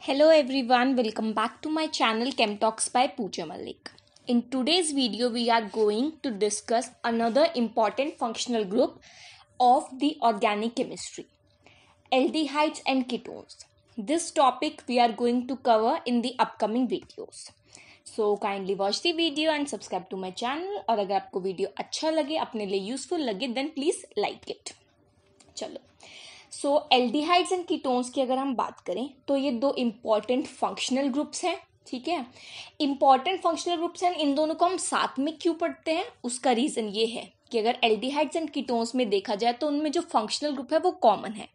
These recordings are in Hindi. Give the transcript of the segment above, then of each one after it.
Hello everyone, welcome back to my channel Chem Talks by Pooja Malik. In today's video, we are going to discuss another important functional group of the organic chemistry, aldehydes and ketones. This topic we are going to cover in the upcoming videos. So kindly watch the video and subscribe to my channel. और अगर आपको वीडियो अच्छा लगे, अपने लिए यूजफुल लगे, then please like it. चलो, सो एल्डिहाइड्स एंड कीटोन्स की अगर हम बात करें तो ये दो इम्पॉर्टेंट फंक्शनल ग्रुप्स हैं. ठीक है, इम्पॉर्टेंट फंक्शनल ग्रुप्स हैं. इन दोनों को हम साथ में क्यों पढ़ते हैं, उसका रीजन ये है कि अगर एल्डिहाइड्स एंड कीटोन्स में देखा जाए तो उनमें जो फंक्शनल ग्रुप है वो कॉमन है,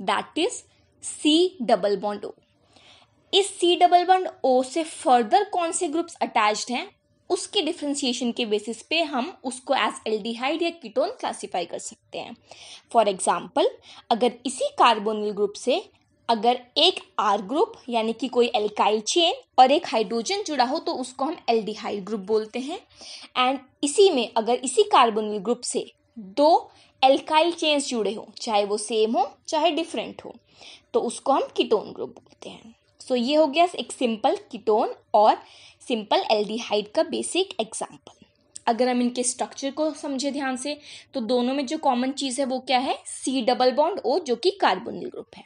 that is C double bond O. इस सी डबल बॉन्ड ओ से फर्दर कौन से ग्रुप्स अटैच्ड हैं उसके डिफ्रेंसिएशन के बेसिस पे हम उसको एज एल्डिहाइड या कीटोन क्लासिफाई कर सकते हैं. फॉर एग्जाम्पल, अगर इसी कार्बोनिल ग्रुप से अगर एक आर ग्रुप यानी कि कोई एल्काइल चेन और एक हाइड्रोजन जुड़ा हो तो उसको हम एल्डिहाइड ग्रुप बोलते हैं. एंड इसी में अगर इसी कार्बोनिल ग्रुप से दो एल्काइल चेन्स जुड़े हो, चाहे वो सेम हो चाहे डिफरेंट हो, तो उसको हम कीटोन ग्रुप बोलते हैं. सो ये हो गया एक सिंपल कीटोन और सिंपल एल्डिहाइड का बेसिक एग्जाम्पल. अगर हम इनके स्ट्रक्चर को समझे ध्यान से तो दोनों में जो कॉमन चीज है वो क्या है, सी डबल बॉन्ड ओ, जो कि कार्बोनिल ग्रुप है.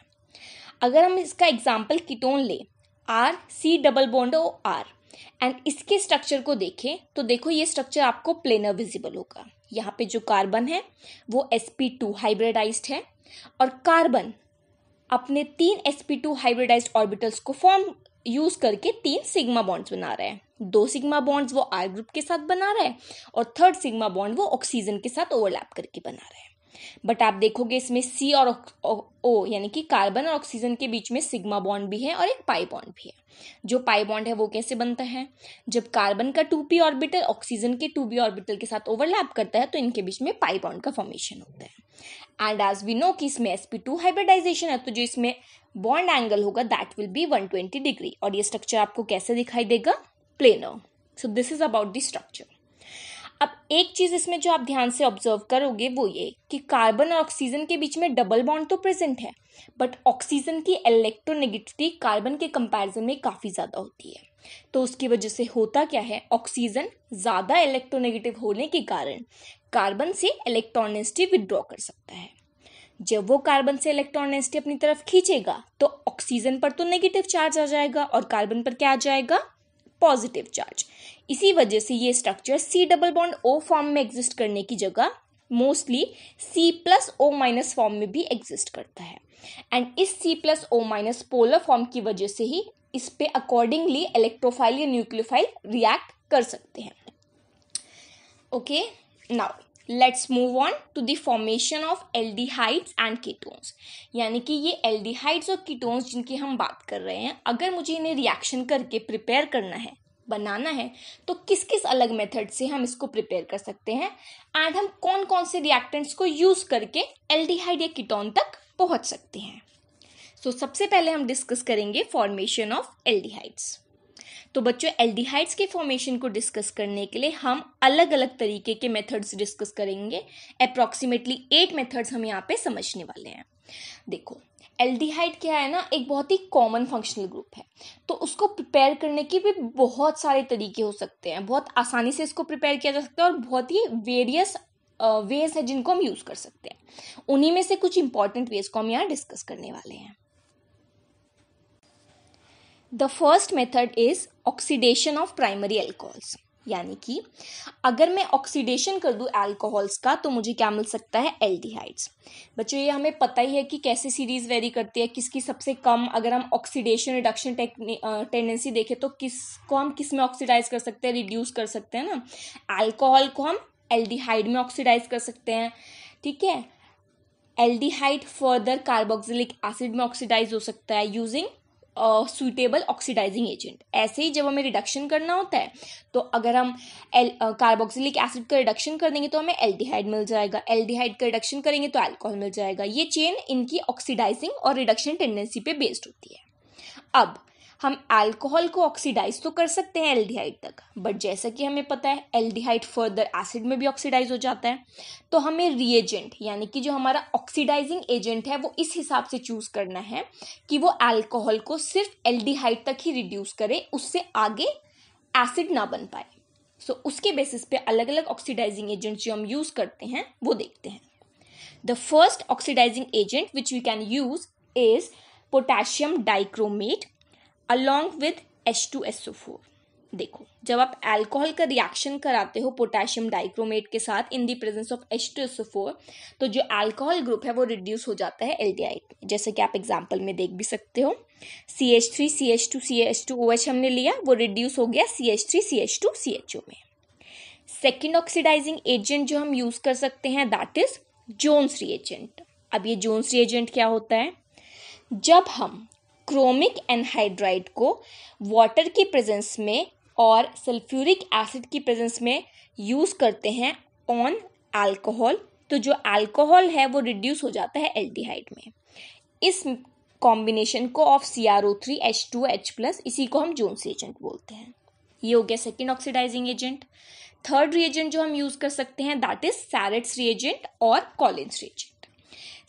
अगर हम इसका एग्जाम्पल कीटोन ले, R C double bond O R, and इसके स्ट्रक्चर को देखें तो देखो ये स्ट्रक्चर आपको प्लेनर विजिबल होगा. यहाँ पे जो कार्बन है वो sp2 हाइब्रिडाइज्ड है और कार्बन अपने 3 sp2 हाइब्रिडाइज्ड ऑर्बिटल्स को फॉर्म यूज करके 3 सिग्मा बॉन्ड्स बना रहा है. 2 सिग्मा बॉन्ड्स वो आर ग्रुप के साथ बना रहा है और थर्ड सिग्मा बॉन्ड वो ऑक्सीजन के साथ ओवरलैप करके बना रहा है. बट आप देखोगे इसमें सी और ओ यानी कि कार्बन और ऑक्सीजन के बीच में सिग्मा बॉन्ड भी है और एक पाई बॉन्ड भी है. जो पाई बॉन्ड है वो कैसे बनता है, जब कार्बन का 2p ऑर्बिटल ऑक्सीजन के 2b ऑर्बिटल के साथ ओवरलैप करता है तो इनके बीच में पाई बॉन्ड का फॉर्मेशन होता है. एंड एज वी नो कि इसमें sp2 हाइब्रिडाइजेशन है तो जो इसमें बॉन्ड एंगल होगा दैट विल बी 120 डिग्री. और ये स्ट्रक्चर आपको कैसे दिखाई देगा, planar. So this is about the structure. अब एक चीज इसमें जो आप ध्यान से ऑब्जर्व करोगे वो ये कि कार्बन और ऑक्सीजन के बीच में डबल बॉन्ड तो प्रेजेंट है, बट ऑक्सीजन की इलेक्ट्रोनेगेटिविटी कार्बन के कंपैरिजन में काफी ज्यादा होती है. तो उसकी वजह से होता क्या है, ऑक्सीजन ज्यादा इलेक्ट्रोनेगेटिव होने के कारण कार्बन से इलेक्ट्रॉन डेंसिटी विड्रॉ कर सकता है. जब वो कार्बन से इलेक्ट्रॉन डेंसिटी अपनी तरफ खींचेगा तो ऑक्सीजन पर तो नेगेटिव चार्ज आ जाएगा और कार्बन पर क्या आ जाएगा, पॉजिटिव चार्ज. इसी वजह से ये structure C double bond O form में एग्जिस्ट करने की जगह mostly C plus O minus form में भी एग्जिस्ट करता है. एंड इस C plus O minus polar form की वजह से ही इस पे अकॉर्डिंगली इलेक्ट्रोफाइल या न्यूक्लियोफाइल रिएक्ट कर सकते हैं. Okay, now let's move on to the formation of aldehydes and ketones. यानी कि ये एल्डिहाइड्स और कीटोन्स जिनकी हम बात कर रहे हैं, अगर मुझे इन्हें रिएक्शन करके प्रिपेयर करना है, बनाना है, तो किस किस अलग मेथड से हम इसको प्रिपेयर कर सकते हैं एंड हम कौन कौन से रिएक्टेंट्स को यूज करके एल्डिहाइड या कीटोन तक पहुंच सकते हैं. सो सबसे पहले हम डिस्कस करेंगे फॉर्मेशन ऑफ एल्डिहाइड्स. तो बच्चों, एल्डिहाइड्स के फॉर्मेशन को डिस्कस करने के लिए हम अलग अलग तरीके के मेथड्स डिस्कस करेंगे. अप्रॉक्सीमेटली 8 मेथड्स हम यहाँ पे समझने वाले हैं. देखो, एल्डिहाइड क्या है ना, एक बहुत ही कॉमन फंक्शनल ग्रुप है, तो उसको प्रिपेयर करने के भी बहुत सारे तरीके हो सकते हैं. बहुत आसानी से इसको प्रिपेयर किया जा सकता है और बहुत ही वेरियस वेज है जिनको हम यूज कर सकते हैं. उन्हीं में से कुछ इंपॉर्टेंट वेज को हम यहाँ डिस्कस करने वाले हैं. The first method is oxidation of primary alcohols. यानी कि अगर मैं ऑक्सीडेशन कर दूं अल्कोहल्स का तो मुझे क्या मिल सकता है, एल्डिहाइड्स. बच्चों, ये हमें पता ही है कि कैसे सीरीज वेरी करती है, किसकी सबसे कम. अगर हम ऑक्सीडेशन रिडक्शन टेंडेंसी देखें तो किसको हम किस में ऑक्सीडाइज कर सकते हैं, रिड्यूस कर सकते हैं ना. अल्कोहल को हम एल्डिहाइड में ऑक्सीडाइज कर सकते हैं. ठीक है, एल्डिहाइड फर्दर कार्बोक्सिलिक एसिड में ऑक्सीडाइज हो सकता है यूजिंग सुइटेबल ऑक्सीडाइजिंग एजेंट. ऐसे ही जब हमें रिडक्शन करना होता है तो अगर हम कार्बोक्सिलिक एसिड का रिडक्शन कर देंगे तो हमें एल्डिहाइड मिल जाएगा, एल्डिहाइड का रिडक्शन करेंगे तो अल्कोहल मिल जाएगा. ये चेन इनकी ऑक्सीडाइजिंग और रिडक्शन टेंडेंसी पे बेस्ड होती है. अब हम अल्कोहल को ऑक्सीडाइज तो कर सकते हैं एल्डिहाइड तक, बट जैसा कि हमें पता है एल्डिहाइड फर्दर एसिड में भी ऑक्सीडाइज हो जाता है, तो हमें रिएजेंट यानी कि जो हमारा ऑक्सीडाइजिंग एजेंट है वो इस हिसाब से चूज करना है कि वो अल्कोहल को सिर्फ एल्डिहाइड तक ही रिड्यूस करे, उससे आगे एसिड ना बन पाए। सो उसके बेसिस पे अलग अलग ऑक्सीडाइजिंग एजेंट जो हम यूज करते हैं वो देखते हैं। The first oxidising agent which we can use is potassium dichromate along with H2SO4। देखो, जब आप अल्कोहल का रिएक्शन कराते हो पोटेशियम डाइक्रोमेट के साथ इन द प्रेजेंस ऑफ H2SO4, तो जो अल्कोहल ग्रुप है वो रिड्यूस हो जाता है एल्डिहाइड में, जैसे कि आप एग्जांपल में देख भी सकते हो। CH3 CH2 CH2OH हमने लिया, वो रिड्यूस हो गया CH3 CH2 CHO में। सेकेंड ऑक्सीडाइजिंग एजेंट जो हम यूज कर सकते हैं दैट इज जोन्स रिएजेंट। अब ये जोन्स रिएजेंट क्या होता है? जब हम क्रोमिक एनहाइड्राइड को वाटर की प्रेजेंस में और सल्फ्यूरिक एसिड की प्रेजेंस में यूज करते हैं ऑन अल्कोहल, तो जो अल्कोहल है वो रिड्यूस हो जाता है एल्डिहाइड में। इस कॉम्बिनेशन को ऑफ CrO3 H2H+, इसी को हम जोन्स रिएजेंट बोलते हैं। ये हो गया second oxidising agent. Third reagent जो हम यूज कर सकते हैं दैट इज सैरेट्स रिएजेंट और कॉलिन्स रिएजेंट।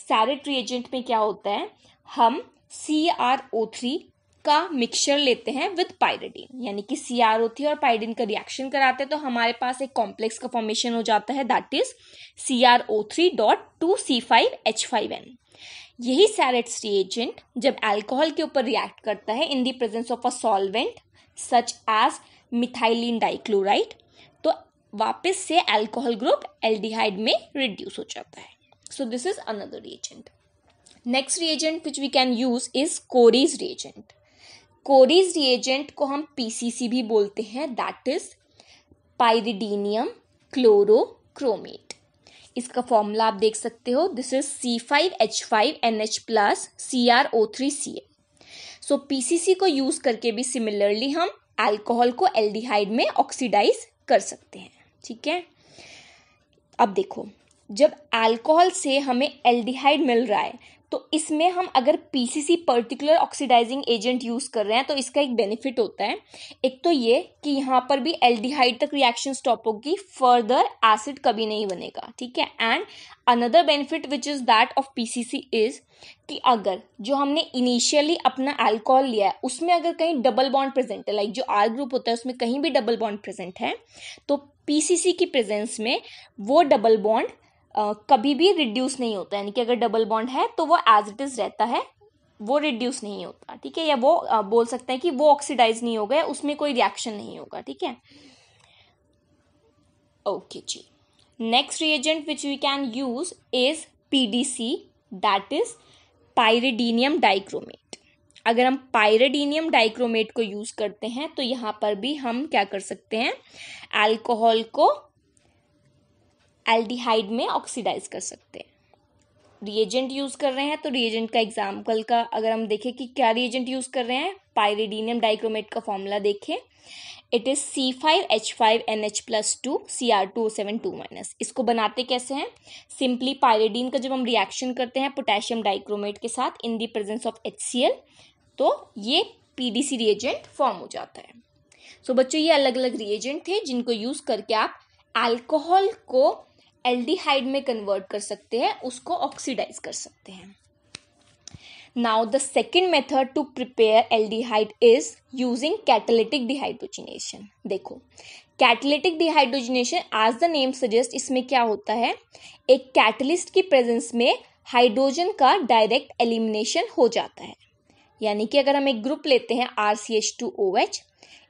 सैरेट रिएजेंट में क्या होता है? हम CrO3 का मिक्सचर लेते हैं विद पायरिडीन, यानी कि CrO3 और पायरिडीन का रिएक्शन कराते हैं तो हमारे पास एक कॉम्प्लेक्स का फॉर्मेशन हो जाता है दैट इज CrO3.2C5H5n। यही सैरेट्स रिएजेंट जब अल्कोहल के ऊपर रिएक्ट करता है in the presence of a solvent such as methylene dichloride, तो वापस से अल्कोहल ग्रुप एल्डिहाइड में रिड्यूस हो जाता है। So this is another reagent. Next reagent which we can use is Corey's reagent. Corey's reagent को हम PCC भी बोलते हैं, दैट इज पाइरिडीनियम क्लोरोक्रोमेट। इसका फॉर्मूला आप देख सकते हो, this is C5H5NH+ CrO3Cl। So PCC को यूज करके भी सिमिलरली हम अल्कोहल को एल्डिहाइड में ऑक्सीडाइज कर सकते हैं। ठीक है, अब देखो, जब अल्कोहल से हमें एल्डिहाइड मिल रहा है तो इसमें हम अगर PCC particular oxidising agent use कर रहे हैं तो इसका एक बेनिफिट होता है। एक तो ये कि यहाँ पर भी एल्डिहाइड तक रिएक्शन स्टॉप होगी, फर्दर एसिड कभी नहीं बनेगा। ठीक है, and another benefit which is that of PCC is कि अगर जो हमने इनिशियली अपना अल्कोहल लिया है उसमें अगर कहीं डबल बॉन्ड प्रेजेंट है, लाइक जो R ग्रुप होता है उसमें कहीं भी डबल बॉन्ड प्रेजेंट है, तो PCC की प्रेजेंस में वो डबल बॉन्ड कभी भी रिड्यूस नहीं होता, यानी कि अगर डबल बॉन्ड है तो वो एज इट इज रहता है, वो रिड्यूस नहीं होता। ठीक है, या वो बोल सकते हैं कि वो ऑक्सीडाइज नहीं होगा, उसमें कोई रिएक्शन नहीं होगा। ठीक है, ओके जी। Next reagent which we can use is PDC, that is pyridinium dichromate. अगर हम पाइरिडीनियम डाइक्रोमेट को यूज करते हैं तो यहाँ पर भी हम क्या कर सकते हैं, अल्कोहल को एल्डिहाइड में ऑक्सीडाइज कर सकते हैं। रिएजेंट यूज कर रहे हैं तो रिएजेंट का एग्जाम्पल का अगर हम देखें कि क्या रिएजेंट यूज कर रहे हैं, पाइरिडीनियम डाइक्रोमेट का फॉर्मूला देखें, इट इज C5H5NH+2 Cr2O7 इसको बनाते कैसे हैं? सिंपली पाइरिडीन का जब हम रिएक्शन करते हैं पोटेशियम डाइक्रोमेट के साथ इन द प्रेजेंस ऑफ HCl, तो ये PDC रिएजेंट फॉर्म हो जाता है। सो बच्चों, ये अलग अलग रिएजेंट थे जिनको यूज करके आप अल्कोहल को एल्डिहाइड में कन्वर्ट कर सकते हैं, उसको ऑक्सीडाइज कर सकते हैं। Now the second method to prepare aldehyde is using catalytic dehydrogenation. देखो, catalytic dehydrogenation as the name suggest, इसमें क्या होता है, एक कैटलिस्ट की प्रेजेंस में हाइड्रोजन का डायरेक्ट एलिमिनेशन हो जाता है। यानी कि अगर हम एक ग्रुप लेते हैं RCH2OH,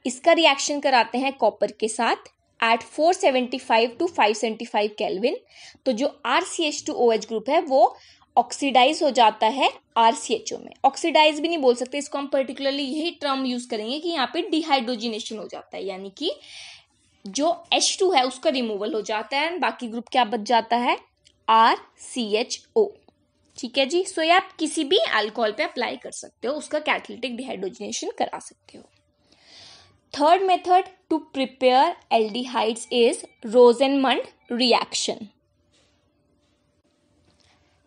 इसका रिएक्शन कराते हैं कॉपर के साथ एट 475 to 575 केल्विन, तो जो RCH2OH ग्रुप है वो ऑक्सीडाइज हो जाता है RCHO में। ऑक्सीडाइज भी नहीं बोल सकते इसको, हम पर्टिकुलरली यही टर्म यूज करेंगे कि यहाँ पे डिहाइड्रोजिनेशन हो जाता है, यानी कि जो H2 है उसका रिमूवल हो जाता है, बाकी ग्रुप क्या बच जाता है, RCHO। ठीक है जी, सो ये आप किसी भी अल्कोहल पे अप्लाई कर सकते हो, उसका कैटालिटिक डिहाइड्रोजिनेशन करा सकते हो। Third method to prepare aldehydes is Rosenmund reaction.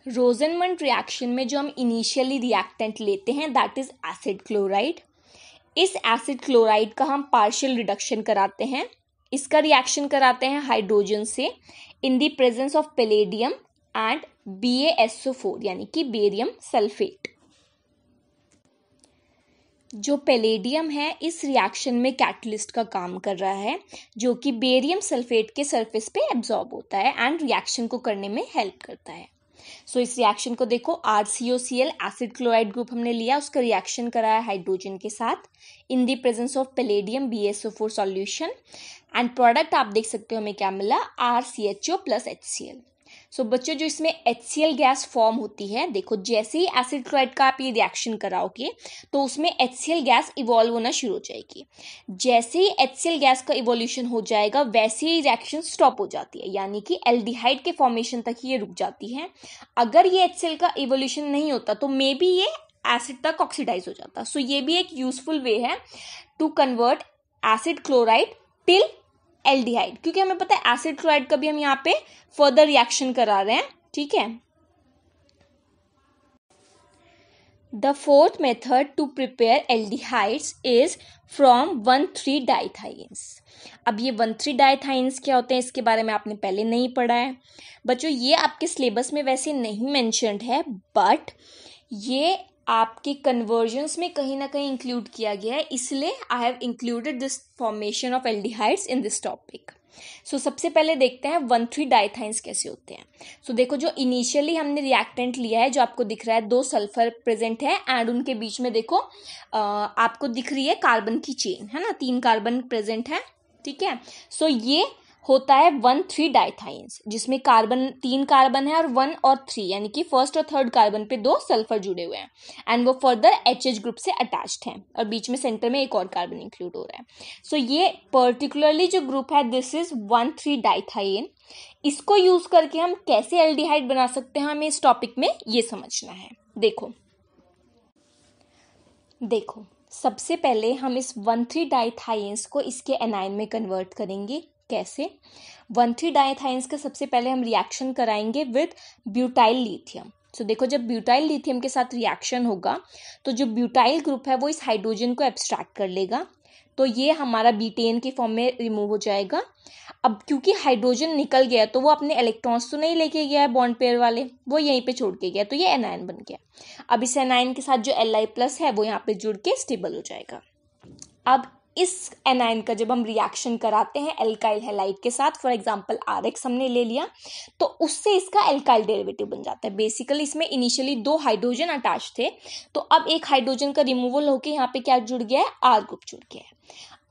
Rosenmund reaction में जो हम इनिशियली रिएक्टेंट लेते हैं दैट इज एसिड क्लोराइड। इस एसिड क्लोराइड का हम पार्शियल रिडक्शन कराते हैं, इसका रिएक्शन कराते हैं हाइड्रोजन से इन the presence of palladium and BaSO4 यानी कि बेरियम सल्फेट। जो पैलेडियम है इस रिएक्शन में कैटलिस्ट का काम कर रहा है, जो कि बेरियम सल्फेट के सरफेस पे एब्जॉर्ब होता है एंड रिएक्शन को करने में हेल्प करता है। सो इस रिएक्शन को देखो, RCOCl एसिड क्लोराइड ग्रुप हमने लिया, उसका रिएक्शन कराया हाइड्रोजन के साथ इन the presence of palladium BaSO4 solution and product आप देख सकते हो हमें क्या मिला, RCHO प्लस HCl। सो बच्चों जो इसमें HCl गैस फॉर्म होती है, देखो जैसे ही एसिड क्लोराइड का आप ये रिएक्शन कराओगे तो उसमें HCl गैस इवॉल्व होना शुरू हो जाएगी। जैसे ही HCl गैस का इवोल्यूशन हो जाएगा वैसे ही रिएक्शन स्टॉप हो जाती है, यानी कि एल्डिहाइड के फॉर्मेशन तक ये रुक जाती है। अगर ये HCl का इवोल्यूशन नहीं होता तो मे बी ये एसिड तक ऑक्सीडाइज हो जाता। सो ये भी एक यूजफुल वे है to convert acid chloride till aldehyde, क्योंकि हमें पता है एसिड क्लोराइड का भी हम यहाँ पे फर्दर रिएक्शन करा रहे हैं, ठीक है। The fourth method to prepare aldehydes is from 1,3-डाइथाइन्स। अब ये 1,3-डाइथाइन्स क्या होते हैं इसके बारे में आपने पहले नहीं पढ़ा है बच्चों, ये आपके सिलेबस में वैसे नहीं मेंशन्ड है, बट ये आपके कन्वर्जन्स में कहीं ना कहीं इंक्लूड किया गया है, इसलिए I have included this formation of aldehydes in this topic. So सबसे पहले देखते हैं 1,3-डाइथाइन्स कैसे होते हैं। सो देखो जो इनिशियली हमने रिएक्टेंट लिया है, जो आपको दिख रहा है 2 सल्फर प्रेजेंट है एंड उनके बीच में देखो आपको दिख रही है कार्बन की चेन, है ना, 3 कार्बन प्रेजेंट है, ठीक है। सो ये होता है 1,3-डाइथाइन्स, जिसमें कार्बन 3 कार्बन है और 1 और 3 यानी कि फर्स्ट और थर्ड कार्बन पे 2 सल्फर जुड़े हुए हैं एंड वो फर्दर HH ग्रुप से अटैच्ड हैं और बीच में सेंटर में एक और कार्बन इंक्लूड हो रहा है। सो ये पर्टिकुलरली जो ग्रुप है दिस इज 1,3-डाइथाइन। इसको यूज करके हम कैसे एल्डिहाइड बना सकते हैं हमें इस टॉपिक में ये समझना है। देखो सबसे पहले हम इस 1,3-डाइथाइन्स को इसके एनाइन में कन्वर्ट करेंगे। कैसे? 1,3-डाइथाइन्स का सबसे पहले हम रिएक्शन कराएंगे विद ब्यूटाइल लिथियम। सो देखो जब ब्यूटाइल लिथियम के साथ रिएक्शन होगा तो जो ब्यूटाइल ग्रुप है वो इस हाइड्रोजन को एब्स्ट्रैक्ट कर लेगा, तो ये हमारा बीटेन के फॉर्म में रिमूव हो जाएगा। अब क्योंकि हाइड्रोजन निकल गया तो वो अपने इलेक्ट्रॉन्स तो नहीं लेके गया है बॉन्ड पेयर वाले, वो यहीं पे छोड़ के गया, तो ये एनायन बन गया। अब इस एनायन के साथ जो Li+ है वो यहाँ पे जुड़ के स्टेबल हो जाएगा। अब इस एनायन का जब हम रिएक्शन कराते हैं एल्काइल हैलाइड के साथ, फॉर एग्जांपल RX हमने ले लिया, तो उससे इसका एल्काइल डेरिवेटिव बन जाता है। बेसिकली इसमें इनिशियली 2 हाइड्रोजन अटैच थे, तो अब एक हाइड्रोजन का रिमूवल होकर यहाँ पे क्या जुड़ गया है, R ग्रुप जुड़ गया है।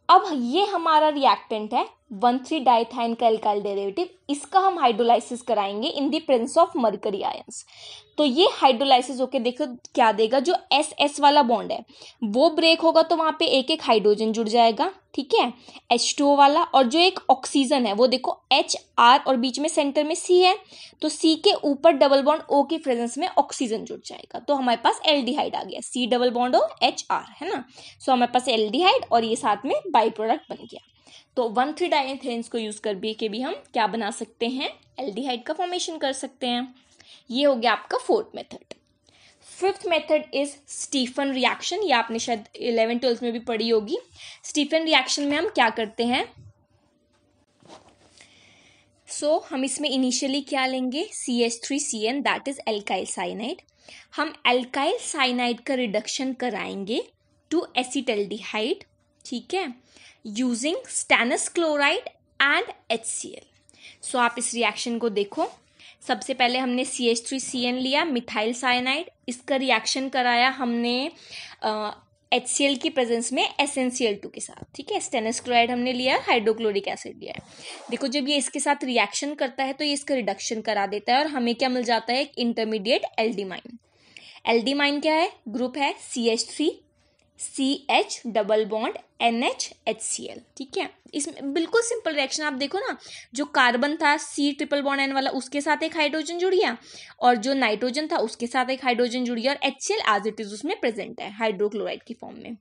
अब ये हमारा रिएक्टेंट है 1,3-डाइथाइन का एल्काइल डेरिवेटिव, इसका हम हाइड्रोलाइसिस कराएंगे इन the presence of mercury ions. तो ये हाइड्रोलाइसिस होके देखो क्या देगा, जो SS वाला बॉन्ड है वो ब्रेक होगा तो वहां पे एक एक हाइड्रोजन जुड़ जाएगा, ठीक है, H2O वाला, और जो एक ऑक्सीजन है वो देखो HR और बीच में सेंटर में C है, तो C के ऊपर डबल बॉन्ड O की प्रेजेंस में ऑक्सीजन जुड़ जाएगा, तो हमारे पास एल्डिहाइड आ गया, C double bond O HR, है ना। सो हमारे पास एल्डिहाइड और ये साथ में बाई प्रोडक्ट बन गया। तो 1,3-डाइथाइन्स को यूज कर के भी हम क्या बना सकते हैं, एल्डिहाइड का फॉर्मेशन कर सकते हैं। ये हो गया आपका 4th method. 5th method is Stephen reaction, ये आपने शायद 11th-12th में भी पढ़ी होगी। स्टीफन रिएक्शन में हम क्या करते हैं, हम इसमें इनिशियली क्या लेंगे, CH3CN that is alkyl cyanide. हम एल्काइल साइनाइड का रिडक्शन कराएंगे टू एसिटल्डिहाइड, ठीक है, using stannous chloride and HCl। आप इस रिएक्शन को देखो, सबसे पहले हमने CH3CN लिया, मिथाइल साइनाइड, इसका रिएक्शन कराया हमने HCl की प्रेजेंस में SnCl2 के साथ, ठीक है, स्टेनस क्लोराइड हमने लिया, हाइड्रोक्लोरिक एसिड लिया है। देखो जब ये इसके साथ रिएक्शन करता है तो ये इसका रिडक्शन करा देता है और हमें क्या मिल जाता है, एक इंटरमीडिएट एल्डिमाइन। एल्डिमाइन क्या है, ग्रुप है CH3 CH double bond NH HCl, ठीक है। इसमें बिल्कुल सिंपल रिएक्शन, आप देखो ना, जो कार्बन था C ट्रिपल बॉन्ड N वाला, उसके साथ एक हाइड्रोजन जुड़ गया, और जो नाइट्रोजन था उसके साथ एक हाइड्रोजन जुड़ गया, और HCl एज इट इज उसमें प्रेजेंट है हाइड्रोक्लोराइड की फॉर्म में।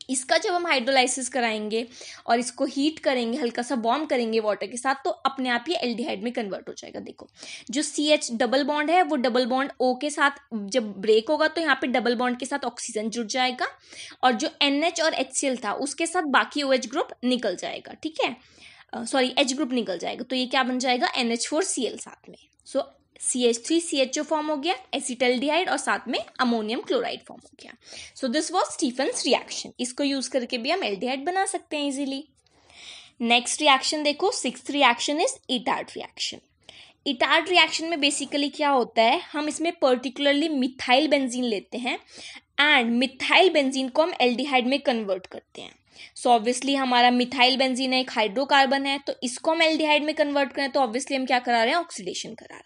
इसका जब हम हाइड्रोलाइसिस कराएंगे और इसको हीट करेंगे, हल्का सा वार्म करेंगे वाटर के साथ, तो अपने आप ये एल्डिहाइड में कन्वर्ट हो जाएगा। देखो जो CH डबल बॉन्ड है वो डबल बॉन्ड O के साथ जब ब्रेक होगा तो यहाँ पे डबल बॉन्ड के साथ ऑक्सीजन जुड़ जाएगा, और जो NH और HCl था उसके साथ बाकी OH ग्रुप निकल जाएगा, ठीक है, सॉरी H ग्रुप निकल जाएगा, तो ये क्या बन जाएगा, NH4Cl साथ में। सो CH3CHO फॉर्म हो गया, एसिटल्डिहाइड, और साथ में अमोनियम क्लोराइड फॉर्म हो गया। So this was Stephen's reaction. इसको यूज करके भी हम एल्डिहाइड बना सकते हैं इजीली। नेक्स्ट रिएक्शन देखो, sixth reaction is Etard reaction. Etard reaction में बेसिकली क्या होता है, हम इसमें पर्टिकुलरली मिथाइल बेंजीन लेते हैं एंड मिथाइल बेंजीन को हम एल्डिहाइड में कन्वर्ट करते हैं। सो ऑब्वियसली हमारा मिथाइल बेंजीन है, एक हाइड्रोकार्बन है, तो इसको हम एल्डिहाइड में कन्वर्ट करें तो ऑब्वियसली हम क्या करा रहे हैं, ऑक्सीडेशन करा रहे हैं।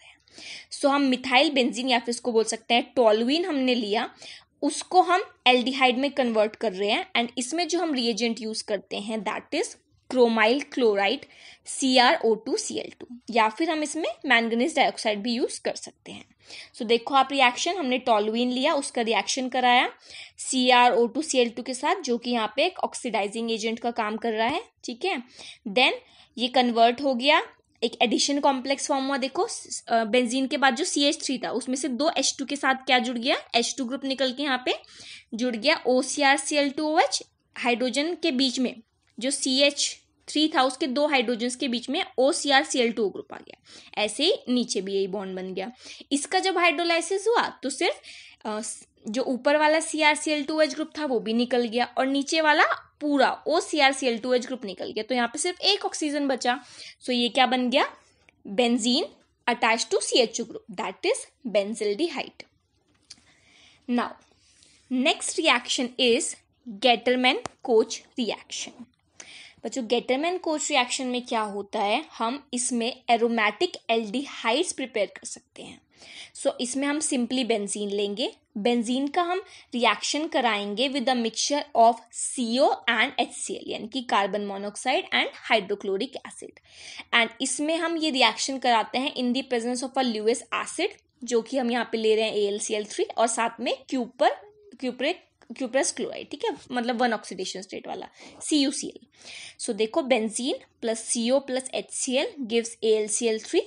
सो हम मिथाइल बेंजीन या फिर इसको बोल सकते हैं टोलुइन हमने लिया, उसको हम एल्डिहाइड में कन्वर्ट कर रहे हैं, एंड इसमें जो हम रिएजेंट यूज करते हैं that is chromyl chloride CrO2Cl2, या फिर हम इसमें मैंगनीज डाइऑक्साइड भी यूज कर सकते हैं। सो देखो आप रिएक्शन, हमने टोलुइन लिया, उसका रिएक्शन कराया CrO2Cl2 के साथ, जो कि यहाँ पे एक ऑक्सीडाइजिंग एजेंट का काम कर रहा है, ठीक है। देन ये कन्वर्ट हो गया, एक एडिशन कॉम्प्लेक्स फॉर्म हुआ। देखो बेंजीन के बाद जो CH3 था उसमें से 2 H2 के साथ क्या जुड़ गया, H2 ग्रुप निकल के यहाँ पे जुड़ गया OCrCl2OH, हाइड्रोजन के बीच में जो CH3 था उसके 2 हाइड्रोजन के बीच में OCrCl2 ग्रुप आ गया, ऐसे ही नीचे भी यही बॉन्ड बन गया। इसका जब हाइड्रोलाइसिस हुआ तो सिर्फ जो ऊपर वाला CrCl2OH ग्रुप था वो भी निकल गया, और नीचे वाला पूरा OCrCl2OH ग्रुप निकल गया, तो यहाँ पे सिर्फ एक ऑक्सीजन बचा। सो ये क्या बन गया, benzene attach to CHO group, that is benzaldehyde. Now next reaction is Gattermann Koch reaction. बच्चों गेटरमैन-कोच रिएक्शन में क्या होता है, हम इसमें एरोमेटिक एल्डिहाइड्स प्रिपेयर कर सकते हैं। सो इसमें हम सिंपली बेंजीन लेंगे, बेंजीन का हम रिएक्शन कराएंगे with a mixture of CO and HCl, यानी कि carbon monoxide and hydrochloric acid, and इसमें हम ये रिएक्शन कराते हैं इन the presence of a Lewis acid, जो कि हम यहाँ पे ले रहे हैं AlCl3, और साथ में क्यूप्रस क्लोराइड, ठीक है, मतलब 1 ऑक्सीडेशन स्टेट वाला CuCl। सो देखो benzene plus CO plus HCl gives AlCl3,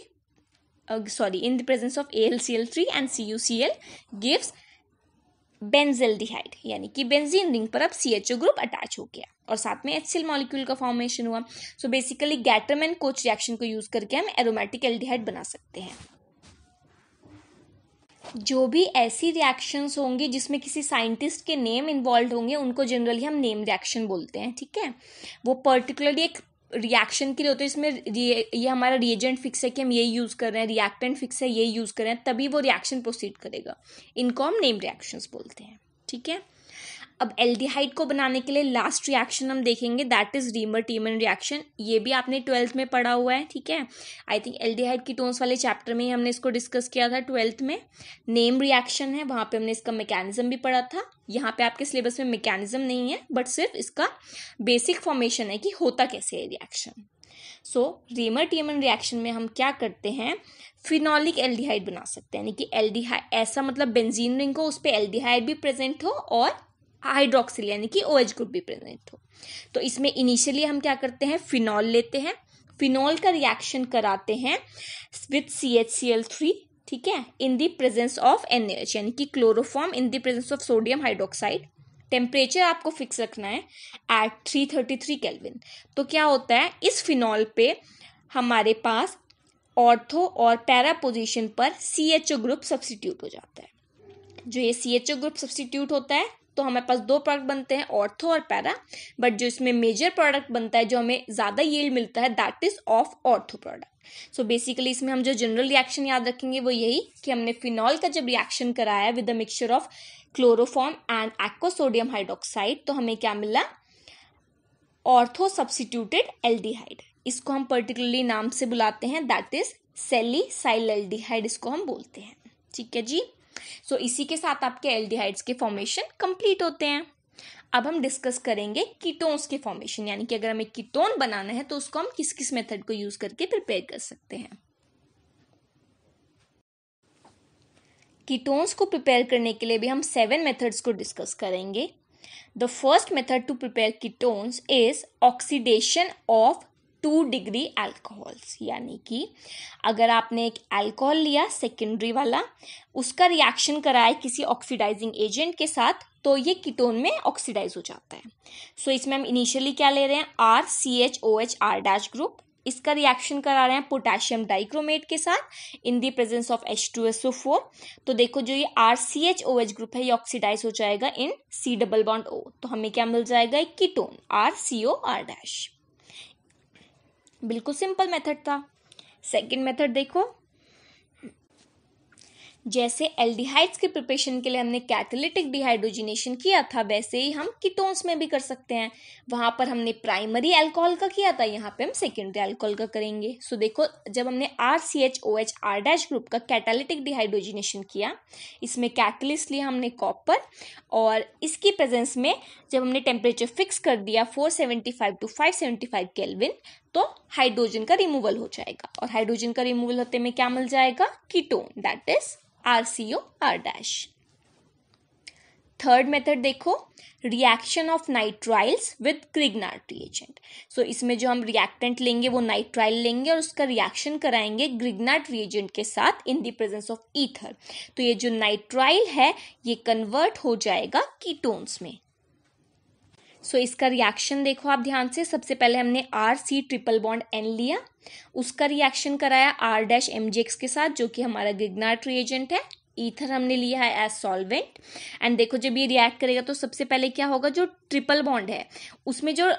in the presence of AlCl3 and CuCl gives बेंजिल्डिहाइड, यानी कि बेंजीन रिंग पर अब CHO ग्रुप अटैच हो गया और साथ में HCl मॉलिक्यूल का फॉर्मेशन हुआ। सो बेसिकली गेटरमैन-कोच रिएक्शन को यूज करके हम एरोमेटिक एल्डिहाइड बना सकते हैं। जो भी ऐसी रिएक्शंस होंगी जिसमें किसी साइंटिस्ट के नेम इन्वॉल्व होंगे उनको जनरली हम नेम रिएक्शन बोलते हैं, ठीक है। वो पर्टिकुलरली एक रिएक्शन के लिए होते हैं, इसमें ये हमारा रिएजेंट फिक्स है कि हम ये यूज़ कर रहे हैं, रिएक्टेंट फिक्स है ये यूज़ कर रहे हैं, तभी वो रिएक्शन प्रोसीड करेगा। इनको हम नेम रिएक्शंस बोलते हैं, ठीक है। अब एल्डिहाइड को बनाने के लिए लास्ट रिएक्शन हम देखेंगे, दैट इज रीमर-टीमन रिएक्शन। ये भी आपने 12th में पढ़ा हुआ है, ठीक है। आई थिंक एल्डिहाइड कीटोन्स वाले चैप्टर में ही हमने इसको डिस्कस किया था 12th में। नेम रिएक्शन है, वहाँ पे हमने इसका मैकेनिज्म भी पढ़ा था। यहाँ पे आपके सिलेबस में मैकेनिज्म नहीं है, बट सिर्फ इसका बेसिक फॉर्मेशन है कि होता कैसे है रिएक्शन। सो रीमर-टीमन रिएक्शन में हम क्या करते हैं, फिनॉलिक एल्डिहाइड बना सकते हैं, यानी कि एल्डिहाइड ऐसा मतलब बेंजीन रिंग हो, उस पर एल्डिहाइड भी प्रेजेंट हो और हाइड्रोक्सिल यानी कि OH ग्रुप भी प्रेजेंट हो। तो इसमें इनिशियली हम क्या करते हैं, फिनॉल लेते हैं, फिनॉल का रिएक्शन कराते हैं विथ CHCl3, ठीक है, in the presence of NaOH, यानी कि chloroform in the presence of sodium hydroxide. Temperature आपको फिक्स रखना है एट 333 केल्विन। तो क्या होता है, इस फिनॉल पे हमारे पास ऑर्थो और पैरा पोजीशन पर CHO ग्रुप सब्स्टिट्यूट हो जाता है। जो ये CHO ग्रुप सब्स्टिट्यूट होता है तो हमारे पास 2 प्रोडक्ट बनते हैं, ऑर्थो और पैरा, बट जो इसमें मेजर प्रोडक्ट बनता है जो हमें ज़्यादा यील्ड मिलता है that is of ortho product. So basically इसमें हम जो जनरल रिएक्शन याद रखेंगे वो यही कि हमने फिनॉल का जब रिएक्शन कराया with the mixture of chloroform and aqua sodium hydroxide, तो हमें क्या मिला, ऑर्थो सब्स्टिट्यूटेड एल्डिहाइड। इसको हम पर्टिकुलरली नाम से बुलाते हैं, दैट इज सैलिसाइलएल्डिहाइड, इसको हम बोलते हैं, ठीक है जी। सो इसी के साथ आपके एल्डिहाइड्स के फॉर्मेशन कंप्लीट होते हैं। अब हम डिस्कस करेंगे कीटोन्स के फॉर्मेशन, यानी कि अगर हमें कीटोन बनाना है तो उसको हम किस किस मेथड को यूज करके प्रिपेयर कर सकते हैं। कीटोन्स को प्रिपेयर करने के लिए भी हम 7 मेथड्स को डिस्कस करेंगे। The first method to prepare ketones is oxidation of 2 degree alcohols, यानी कि अगर आपने एक अल्कोहल लिया सेकेंडरी वाला, उसका रिएक्शन कराया किसी ऑक्सीडाइजिंग एजेंट के साथ, तो ये कीटोन में ऑक्सीडाइज हो जाता है. सो इसमें हम इनिशियली क्या ले रहे हैं, RCHOH R- ग्रुप. इसका रिएक्शन करा रहे हैं पोटेशियम डाइक्रोमेट के साथ इन द प्रेजेंस ऑफ H2SO4. तो देखो जो ये RCHOH ग्रुप है ये ऑक्सीडाइज हो जाएगा इन C डबल बॉन्ड O. तो हमें क्या मिल जाएगा, एक कीटोन RCOR-. बिल्कुल सिंपल मेथड था. सेकंड मेथड देखो, जैसे एल्डिहाइड्स के प्रिपरेशन के लिए हमने कैटालिटिक डिहाइड्रोजिनेशन किया था, वैसे ही हम कीटोन्स में भी कर सकते हैं. वहां पर हमने प्राइमरी अल्कोहल का किया था, यहाँ पे हम सेकेंडरी अल्कोहल का करेंगे. सो देखो जब हमने RCHOH R- ग्रुप का कैटालिटिक डिहाइड्रोजिनेशन किया, इसमें कैटलिस्ट लिया हमने कॉपर, और इसकी प्रेजेंस में जब हमने टेम्परेचर फिक्स कर दिया 475 to 575 केल्विन, तो हाइड्रोजन का रिमूवल हो जाएगा, और हाइड्रोजन का रिमूवल होते में क्या मिल जाएगा, ketone, that is RCOR-. Third method देखो, reaction of nitriles with Grignard reagent. So इसमें जो हम रिएक्टेंट लेंगे वो नाइट्राइल लेंगे और उसका रिएक्शन कराएंगे ग्रिग्नार्ड रिएजेंट के साथ इन द प्रेजेंस ऑफ ईथर. तो ये जो नाइट्राइल है ये कन्वर्ट हो जाएगा कीटोन्स में. सो इसका रिएक्शन देखो आप ध्यान से. सबसे पहले हमने RC ट्रिपल बॉन्ड N लिया, उसका रिएक्शन कराया R-MgX के साथ जो कि हमारा ग्रिग्नार्ड रिएजेंट है. ईथर हमने लिया है एज सॉल्वेंट. एंड देखो जब ये रिएक्ट करेगा तो सबसे पहले क्या होगा, जो ट्रिपल बॉन्ड है उसमें जो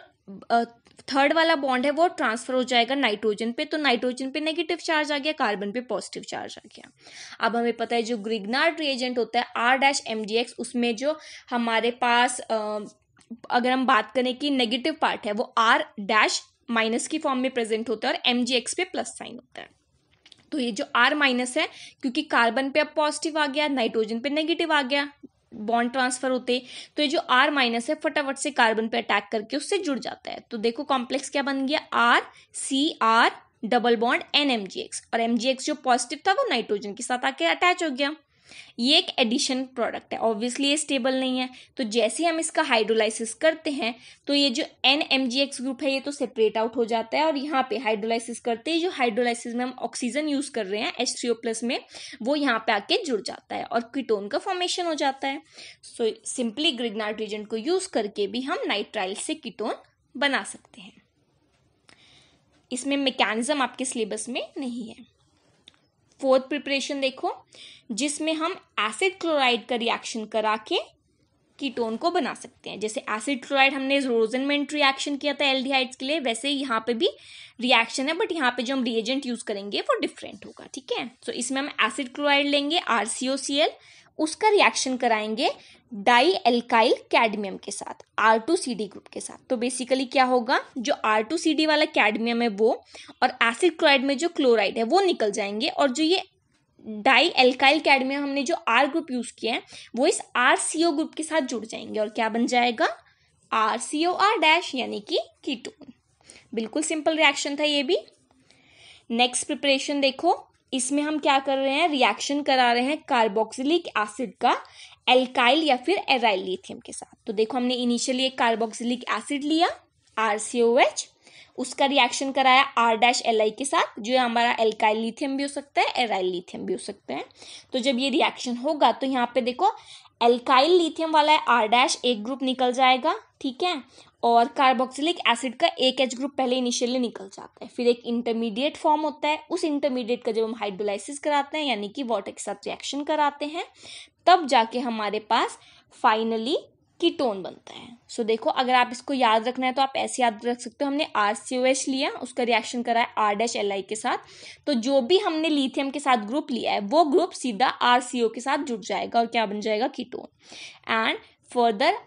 थर्ड वाला बॉन्ड है वो ट्रांसफर हो जाएगा नाइट्रोजन पे. तो नाइट्रोजन पे नेगेटिव चार्ज आ गया, कार्बन पे पॉजिटिव चार्ज आ गया. अब हमें पता है जो ग्रिग्नार्ड रिएजेंट होता है R-MgX, उसमें जो हमारे पास अगर हम बात करें कि नेगेटिव पार्ट है वो R- की फॉर्म में प्रेजेंट होता है और MgX पे प्लस साइन होता है. तो ये जो R- है, क्योंकि कार्बन पे अब पॉजिटिव आ गया, नाइट्रोजन पे नेगेटिव आ गया, बॉन्ड ट्रांसफर होते, तो ये जो R- है फटाफट से कार्बन पे अटैक करके उससे जुड़ जाता है. तो देखो कॉम्प्लेक्स क्या बन गया, RCR डबल बॉन्ड NMgX, और MgX जो पॉजिटिव था वो नाइट्रोजन के साथ आके अटैच हो गया. ये एक एडिशन प्रोडक्ट है, ऑब्वियसली ये स्टेबल नहीं है. तो जैसे ही हम इसका हाइड्रोलाइसिस करते हैं तो ये जो NMgX ग्रुप है ये तो सेपरेट आउट हो जाता है, और यहाँ पे हाइड्रोलाइसिस करते ही जो हाइड्रोलाइसिस में हम ऑक्सीजन यूज कर रहे हैं H3O+ में, वो यहाँ पे आके जुड़ जाता है और कीटोन का फॉर्मेशन हो जाता है. सो सिंपली ग्रिग्नार्ड रिएजेंट को यूज करके भी हम नाइट्राइल से कीटोन बना सकते हैं. इसमें मैकेनिज्म आपके सिलेबस में नहीं है. फोर्थ प्रिपरेशन देखो, जिसमें हम एसिड क्लोराइड का रिएक्शन करा के कीटोन को बना सकते हैं. जैसे एसिड क्लोराइड हमने रोजनमेंट रिएक्शन किया था एल्डिहाइड्स के लिए, वैसे यहाँ पे भी रिएक्शन है, बट यहाँ पे जो हम रिएजेंट यूज करेंगे वो डिफरेंट होगा. ठीक है, तो इसमें हम एसिड क्लोराइड लेंगे RCOCl, उसका रिएक्शन कराएंगे डाई एल्काइल कैडमियम के साथ R2CD ग्रुप के साथ. तो बेसिकली क्या होगा, जो R2CD वाला कैडमियम है वो और एसिड क्लोराइड में जो क्लोराइड है वो निकल जाएंगे, और जो ये डाई एल्काइल कैडमियम हमने जो R ग्रुप यूज किया है वो इस RCO ग्रुप के साथ जुड़ जाएंगे, और क्या बन जाएगा, RCOR- यानी कि कीटोन. बिल्कुल सिंपल रिएक्शन था ये भी. नेक्स्ट प्रिपरेशन देखो, इसमें हम क्या कर रहे हैं, रिएक्शन करा रहे हैं कार्बोक्सिलिक एसिड का एल्काइल या फिर एराइल लिथियम के साथ. तो देखो हमने इनिशियली एक कार्बोक्सिलिक एसिड लिया RCOH, उसका रिएक्शन कराया R-Li के साथ, जो हमारा एल्काइल लिथियम भी हो सकता है, एराइल लिथियम भी हो सकता है. तो जब ये रिएक्शन होगा तो यहाँ पे देखो एल्काइल लिथियम वाला है R- एक ग्रुप निकल जाएगा. ठीक है, और कार्बोक्सिलिक एसिड का एक H ग्रुप पहले इनिशियली निकल जाता है, फिर एक इंटरमीडिएट फॉर्म होता है. उस इंटरमीडिएट का जब हम हाइड्रोलाइसिस कराते हैं यानी कि वाटर के साथ रिएक्शन कराते हैं, तब जाके हमारे पास फाइनली कीटोन बनता है. सो देखो अगर आप इसको याद रखना है तो आप ऐसे याद रख सकते हो, हमने RCOH लिया, उसका रिएक्शन करा है R-Li के साथ, तो जो भी हमने लिथियम के साथ ग्रुप लिया है वो ग्रुप सीधा RCO के साथ जुड़ जाएगा और क्या बन जाएगा, कीटोन. एंड फर्दर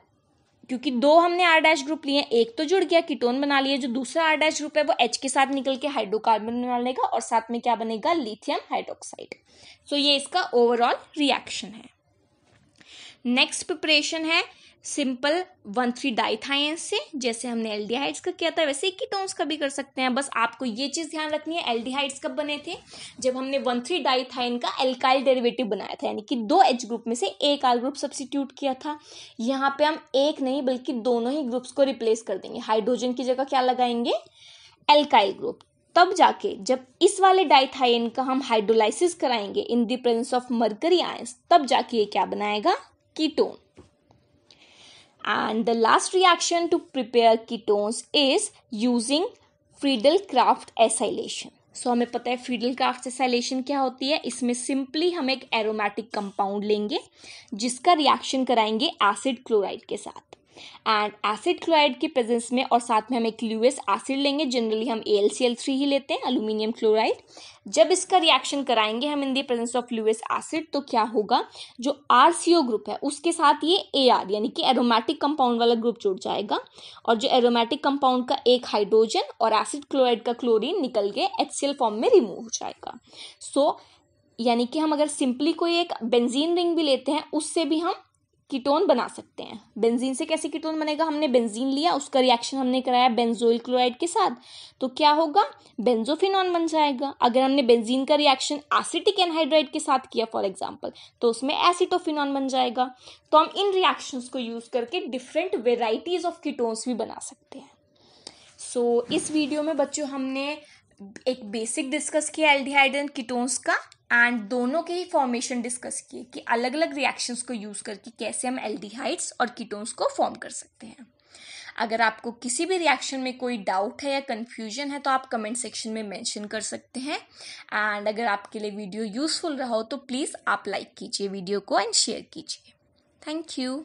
क्योंकि दो हमने R- ग्रुप लिए, एक तो जुड़ गया, कीटोन बना लिया, जो दूसरा R- ग्रुप है वो H के साथ निकल के हाइड्रोकार्बन बना लेगा और साथ में क्या बनेगा, लिथियम हाइड्रोक्साइड. सो ये इसका ओवरऑल रिएक्शन है. नेक्स्ट प्रिपरेशन है सिंपल 1,3 डाइथाइन से, जैसे हमने एल्डिहाइड्स का किया था वैसे ही कीटोन्स का भी कर सकते हैं। बस आपको ये चीज़ ध्यान रखनी है, एल्डिहाइड्स कब बने थे? जब हमने 1,3 डाइथाइन का एल्काइल डेरिवेटिव बनाया था, यानी कि 2 H ग्रुप में से एक R ग्रुप सब्स्टिट्यूट किया था। यहाँ पे हम एक नहीं बल्कि दोनों ही ग्रुप्स को रिप्लेस कर देंगे। हाइड्रोजन की जगह क्या लगाएंगे? Alkyl group. तब जाके जब इस वाले डाइथाइन का हम हाइड्रोलाइसिस कराएंगे इन the presence of mercury ions, तब जाके ये क्या बनाएगा? Ketone. And the last reaction to prepare ketones is using Friedel-Crafts acylation. So हमें पता है Friedel-Crafts acylation क्या होती है। इसमें सिंपली हम एक एरोमेटिक कंपाउंड लेंगे जिसका रिएक्शन कराएंगे एसिड क्लोराइड के साथ, एंड एसिड क्लोराइड की प्रेजेंस में और साथ में हम एक ल्यूइस एसिड लेंगे। जनरली हम AlCl3 ही लेते हैं, अल्यूमिनियम क्लोराइड। जब इसका रिएक्शन कराएंगे हम इन the presence of Lewis acid, तो क्या होगा? जो RCO ग्रुप है उसके साथ ये AR यानी कि एरोमेटिक कंपाउंड वाला ग्रुप जुड़ जाएगा, और जो एरोमेटिक कंपाउंड का एक हाइड्रोजन और एसिड क्लोराइड का क्लोरीन निकल के HCl फॉर्म में रिमूव हो जाएगा। सो यानी कि हम अगर सिंपली कोई एक बेंजीन रिंग भी लेते हैं उससे भी हम कीटोन बना सकते हैं। बेंजीन से कैसे कीटोन बनेगा? हमने बेंजीन लिया, उसका रिएक्शन हमने कराया बेंजोइल क्लोराइड के साथ, तो क्या होगा? बेंजोफिनॉन बन जाएगा। अगर हमने बेंजीन का रिएक्शन एसिटिक एनहाइड्राइड के साथ किया फॉर एग्जांपल, तो उसमें एसिटोफिनॉन बन जाएगा। तो हम इन रिएक्शंस को यूज करके डिफरेंट वेराइटीज ऑफ कीटोन्स भी बना सकते हैं। सो इस वीडियो में बच्चों हमने एक बेसिक डिस्कस किया एल्डिहाइड एंड कीटोन्स का, एंड दोनों के ही फॉर्मेशन डिस्कस किए कि अलग अलग रिएक्शंस को यूज करके कैसे हम एल्डिहाइड्स और कीटोन्स को फॉर्म कर सकते हैं। अगर आपको किसी भी रिएक्शन में कोई डाउट है या कंफ्यूजन है तो आप कमेंट सेक्शन में मेंशन कर सकते हैं। एंड अगर आपके लिए वीडियो यूजफुल रहा हो तो प्लीज़ आप लाइक कीजिए वीडियो को एंड शेयर कीजिए। Thank you.